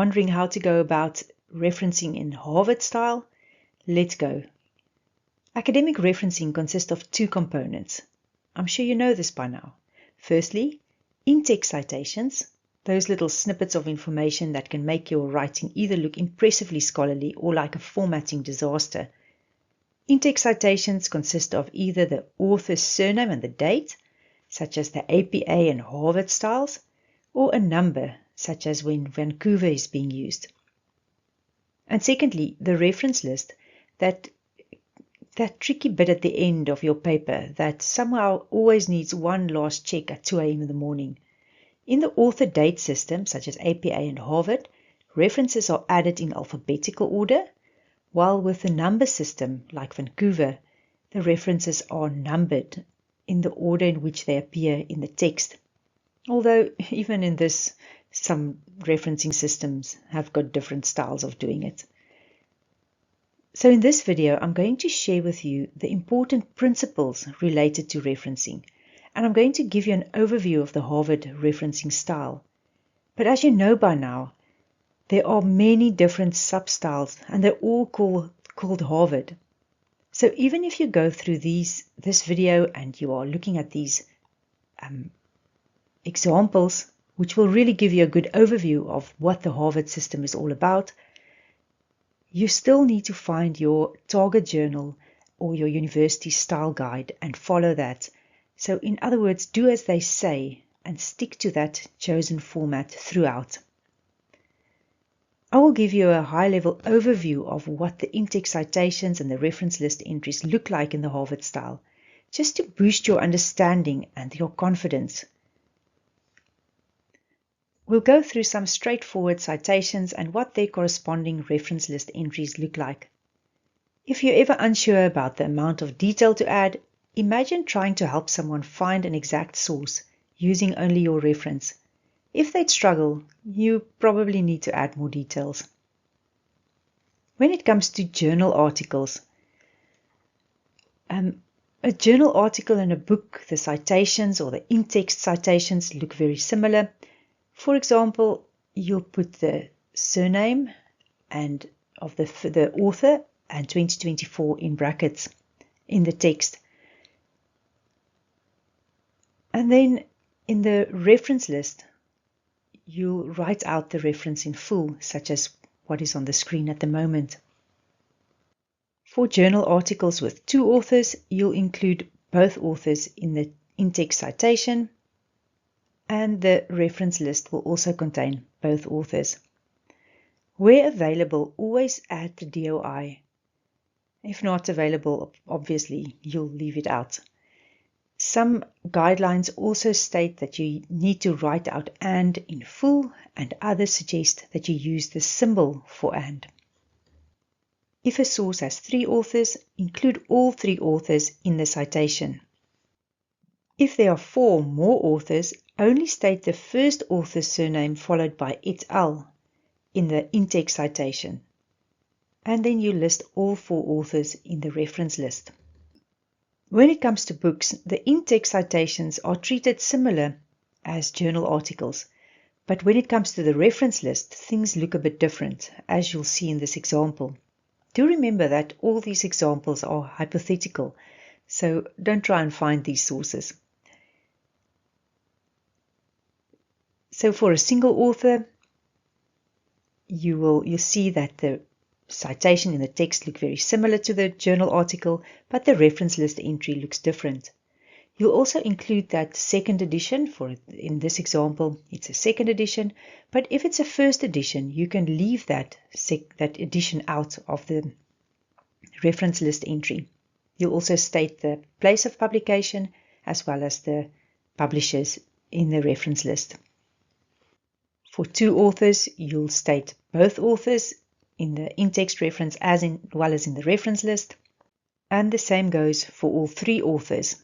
Wondering how to go about referencing in Harvard style? Let's go. Academic referencing consists of two components. I'm sure you know this by now. Firstly, in-text citations, those little snippets of information that can make your writing either look impressively scholarly or like a formatting disaster. In-text citations consist of either the author's surname and the date, such as the APA and Harvard styles, or a number, such as when Vancouver is being used. And secondly, the reference list, that tricky bit at the end of your paper that somehow always needs one last check at 2 a.m. in the morning. In the author date system, such as APA and Harvard, references are added in alphabetical order, while with the number system, like Vancouver, the references are numbered in the order in which they appear in the text. Although even in this, some referencing systems have got different styles of doing it. So in this video, I'm going to share with you the important principles related to referencing, and I'm going to give you an overview of the Harvard referencing style. But as you know by now, there are many different sub-styles, and they're all called Harvard. So even if you go through this video and you are looking at these examples, which will really give you a good overview of what the Harvard system is all about, you still need to find your target journal or your university style guide and follow that. So in other words, do as they say and stick to that chosen format throughout. I will give you a high-level overview of what the in-text citations and the reference list entries look like in the Harvard style, just to boost your understanding and your confidence. We'll go through some straightforward citations and what their corresponding reference list entries look like. If you're ever unsure about the amount of detail to add, imagine trying to help someone find an exact source using only your reference. If they'd struggle, you probably need to add more details. When it comes to journal articles, a journal article in a book, the citations or the in-text citations look very similar. For example, you'll put the surname and of the author and 2024 in brackets in the text. And then in the reference list, you'll write out the reference in full, such as what is on the screen at the moment. For journal articles with two authors, you'll include both authors in the in-text citation, and the reference list will also contain both authors. Where available, always add the DOI. If not available, obviously, you'll leave it out. Some guidelines also state that you need to write out and in full, and others suggest that you use the symbol for and. If a source has 3 authors, include all 3 authors in the citation. If there are 4 or more authors, only state the first author's surname followed by et al. In the in-text citation. And then you list all 4 authors in the reference list. When it comes to books, the in-text citations are treated similar as journal articles, but when it comes to the reference list, things look a bit different, as you'll see in this example. Do remember that all these examples are hypothetical, so don't try and find these sources. So for a single author, you'll see that the citation in the text look very similar to the journal article, but the reference list entry looks different. You'll also include that second edition. In this example, it's a second edition, but if it's a first edition, you can leave that edition out of the reference list entry. You'll also state the place of publication as well as the publishers in the reference list. For 2 authors, you'll state both authors in the in-text reference as well as in the reference list, and the same goes for all 3 authors.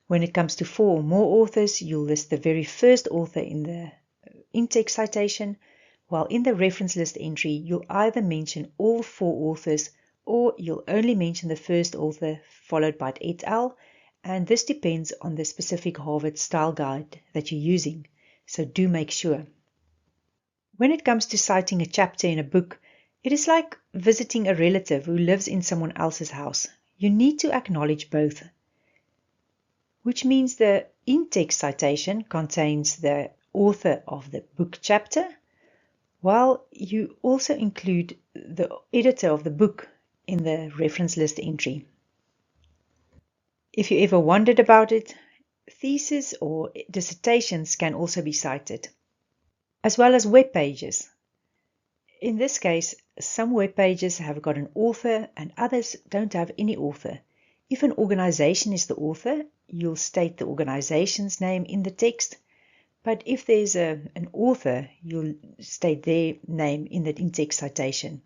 When it comes to 4 or more authors, you'll list the very first author in the in-text citation, while in the reference list entry, you'll either mention all 4 authors or you'll only mention the first author followed by et al., and this depends on the specific Harvard style guide that you're using, so do make sure. When it comes to citing a chapter in a book, it is like visiting a relative who lives in someone else's house. You need to acknowledge both, which means the in-text citation contains the author of the book chapter, while you also include the editor of the book in the reference list entry. If you ever wondered about it, theses or dissertations can also be cited, as well as web pages. In this case, some web pages have got an author and others don't have any author. If an organization is the author, you'll state the organization's name in the text, but if there's an author, you'll state their name in the in-text citation.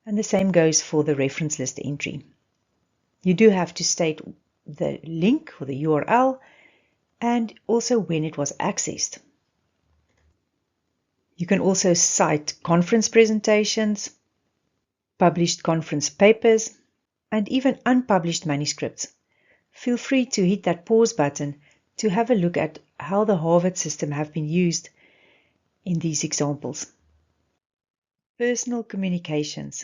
And the same goes for the reference list entry. You do have to state the link or the URL and also when it was accessed. You can also cite conference presentations, published conference papers, and even unpublished manuscripts. Feel free to hit that pause button to have a look at how the Harvard system have been used in these examples. Personal communications.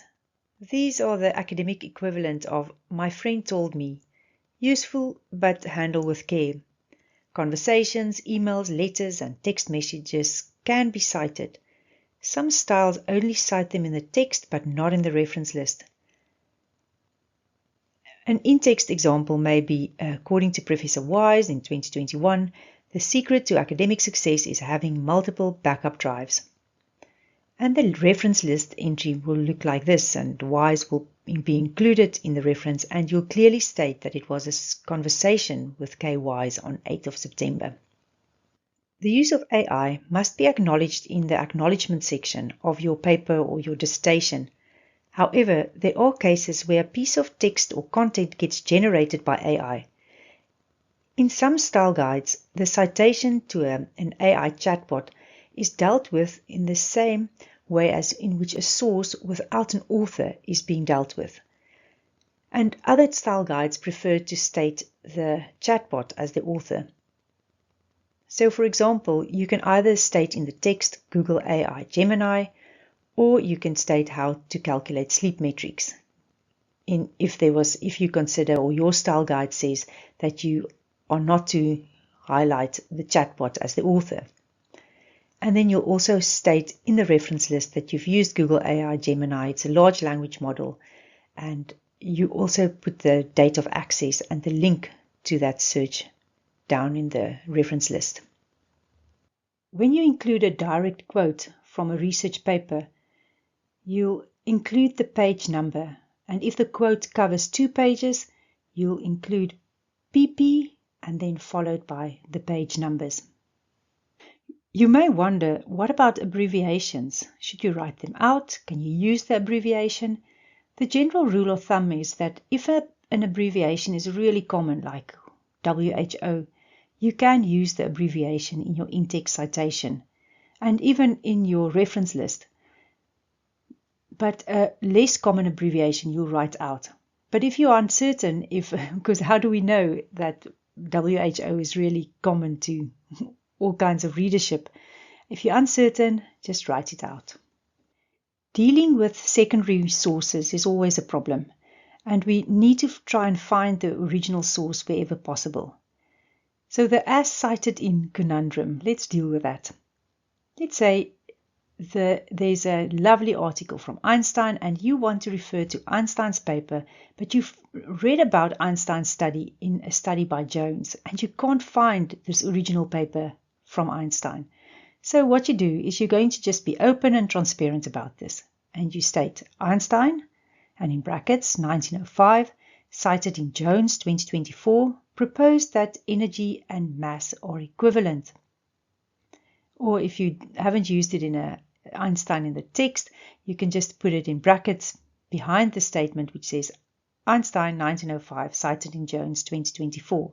These are the academic equivalent of "my friend told me", useful but handle with care. Conversations, emails, letters, and text messages can be cited. Some styles only cite them in the text but not in the reference list. An in-text example may be, according to Professor Wise in 2021, the secret to academic success is having multiple backup drives. And the reference list entry will look like this, and Wise will be included in the reference, and you'll clearly state that it was a conversation with K. Wise on 8th of September. The use of AI must be acknowledged in the acknowledgement section of your paper or your dissertation. However, there are cases where a piece of text or content gets generated by AI. In some style guides, the citation to an AI chatbot is dealt with in the same way as in which a source without an author is being dealt with. And other style guides prefer to state the chatbot as the author. So, for example, you can either state in the text Google AI Gemini, or you can state how to calculate sleep metrics. If you consider, or your style guide says that you are not to highlight the chatbot as the author. And then you'll also state in the reference list that you've used Google AI Gemini. It's a large language model, and you also put the date of access and the link to that search down in the reference list. When you include a direct quote from a research paper, you'll include the page number, and if the quote covers 2 pages, you'll include PP and then followed by the page numbers. You may wonder, what about abbreviations? Should you write them out? Can you use the abbreviation? The general rule of thumb is that if an abbreviation is really common, like WHO, you can use the abbreviation in your in-text citation and even in your reference list. But a less common abbreviation you'll write out. But if you're uncertain, because how do we know that WHO is really common to all kinds of readership? If you're uncertain, just write it out. Dealing with secondary sources is always a problem, and we need to try and find the original source wherever possible. So the as cited in conundrum, let's deal with that. Let's say there's a lovely article from Einstein and you want to refer to Einstein's paper, but you've read about Einstein's study in a study by Jones and you can't find this original paper from Einstein. So what you do is you're going to just be open and transparent about this, and you state Einstein, and in brackets 1905, cited in Jones 2024, proposed that energy and mass are equivalent. Or if you haven't used it in Einstein in the text, you can just put it in brackets behind the statement which says Einstein 1905 cited in Jones 2024.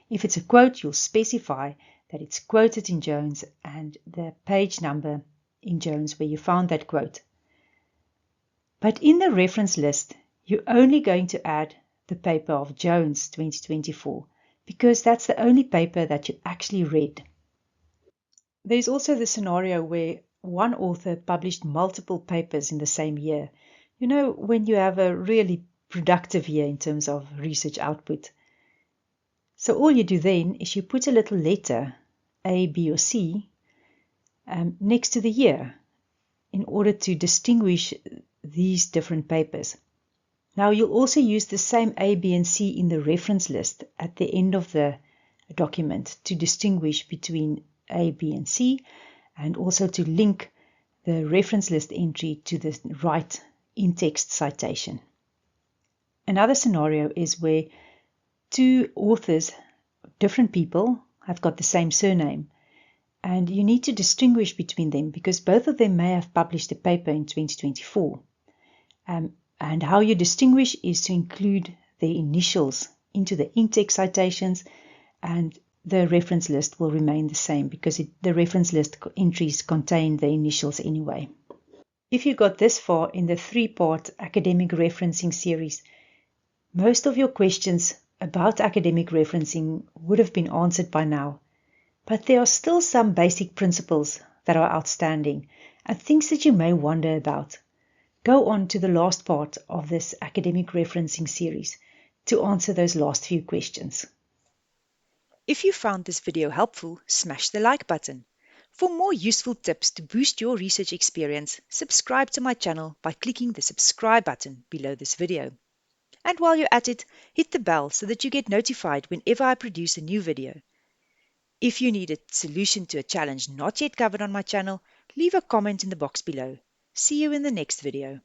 If it's a quote, you'll specify that it's quoted in Jones and the page number in Jones where you found that quote. But in the reference list, you're only going to add the paper of Jones 2024 because that's the only paper that you actually read. There's also the scenario where one author published multiple papers in the same year. You know, when you have a really productive year in terms of research output. So all you do then is you put a little letter, A, B, or C, next to the year in order to distinguish these different papers. Now you'll also use the same A, B, and C in the reference list at the end of the document to distinguish between A, B, and C, and also to link the reference list entry to the right in-text citation. Another scenario is where two authors, different people, have got the same surname, and you need to distinguish between them because both of them may have published a paper in 2024. And how you distinguish is to include their initials into the in-text citations, and the reference list will remain the same because the reference list entries contain the initials anyway. If you got this far in the 3-part academic referencing series, most of your questions about academic referencing would have been answered by now, but there are still some basic principles that are outstanding and things that you may wonder about. Go on to the last part of this academic referencing series to answer those last few questions. If you found this video helpful, smash the like button. For more useful tips to boost your research experience, subscribe to my channel by clicking the subscribe button below this video. And while you're at it, hit the bell so that you get notified whenever I produce a new video. If you need a solution to a challenge not yet covered on my channel, leave a comment in the box below. See you in the next video.